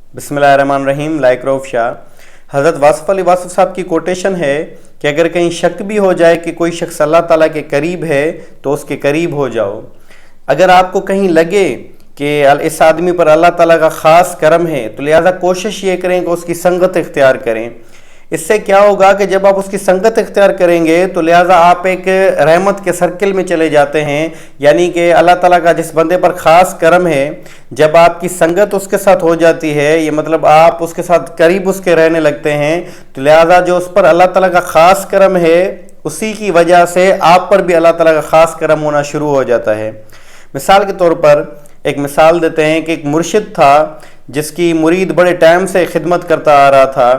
बिस्मिल्लाहिर्रहमानिर्रहीम। लाइक रऊफ शाह। हज़रत वासिफ़ अली वासिफ़ साहब की कोटेशन है कि अगर कहीं शक भी हो जाए कि कोई शख्स अल्लाह ताला के करीब है तो उसके करीब हो जाओ। अगर आपको कहीं लगे कि इस आदमी पर अल्लाह ताला का ख़ास करम है तो लिहाजा कोशिश ये करें कि उसकी संगत इख्तियार करें। इससे क्या होगा कि जब आप उसकी संगत इख्तियार करेंगे तो लिहाजा आप एक रहमत के सर्किल में चले जाते हैं, यानी कि अल्लाह ताला का जिस बंदे पर ख़ास करम है, जब आपकी संगत उसके साथ हो जाती है, ये मतलब आप उसके साथ करीब उसके रहने लगते हैं, तो लिहाजा जो उस पर अल्लाह ताला का ख़ास करम है उसी की वजह से आप पर भी अल्लाह ताला का ख़ास करम होना शुरू हो जाता है। मिसाल के तौर पर एक मिसाल देते हैं कि एक मुर्शिद था जिसकी मुरीद बड़े टाइम से खिदमत करता आ रहा था।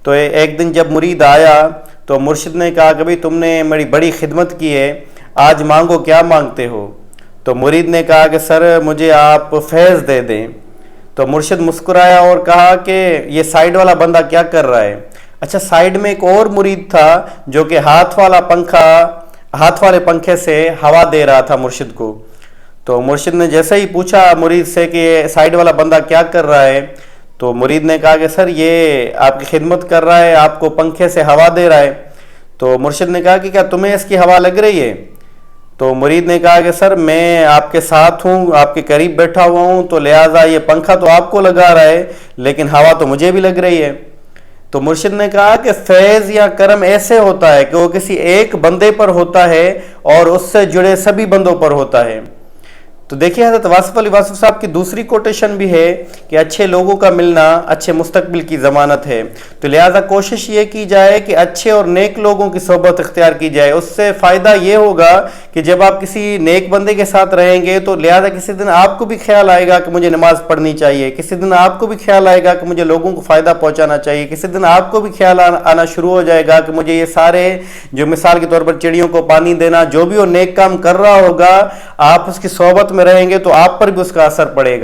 तो एक दिन जब मुरीद आया तो मुर्शिद ने कहा कि भाई तुमने मेरी बड़ी खिदमत की है, आज मांगो, क्या मांगते हो? तो मुरीद ने कहा कि सर मुझे आप फैज़ दे दें। तो मुर्शिद मुस्कुराया और कहा कि ये साइड वाला बंदा क्या कर रहा है? अच्छा, साइड में एक और मुरीद था जो कि हाथ वाले पंखे से हवा दे रहा था मुर्शिद को। तो मुर्शिद ने जैसे ही पूछा मुरीद से कि साइड वाला बंदा क्या कर रहा है, तो मुरीद ने कहा कि सर ये आपकी खिदमत कर रहा है, आपको पंखे से हवा दे रहा है। तो मुर्शिद ने कहा कि क्या तुम्हें इसकी हवा लग रही है? तो मुरीद ने कहा कि सर मैं आपके साथ हूँ, आपके करीब बैठा हुआ हूँ, तो लिहाजा ये पंखा तो आपको लगा रहा है लेकिन हवा तो मुझे भी लग रही है। तो मुर्शिद ने कहा कि फैज़ या करम ऐसे होता है कि वो किसी एक बंदे पर होता है और उससे जुड़े सभी बंदों पर होता है। तो देखिए, हज़रत वासिफ़ अली वासिफ़ साहब की दूसरी कोटेशन भी है कि अच्छे लोगों का मिलना अच्छे मुस्तकबिल की ज़मानत है। तो लिहाजा कोशिश ये की जाए कि अच्छे और नेक लोगों की सोबत इख्तियार की जाए। उससे फ़ायदा ये होगा कि जब आप किसी नेक बंदे के साथ रहेंगे तो लिहाजा किसी दिन आपको भी ख्याल आएगा कि मुझे नमाज़ पढ़नी चाहिए, किसी दिन आपको भी ख्याल आएगा कि मुझे लोगों को फ़ायदा पहुँचाना चाहिए, किसी दिन आपको भी ख्याल आना शुरू हो जाएगा कि मुझे ये सारे जो मिसाल के तौर पर चिड़ियों को पानी देना, जो भी वो नेक काम कर रहा होगा, आप उसकी सोबत में रहेंगे तो आप पर भी उसका असर पड़ेगा।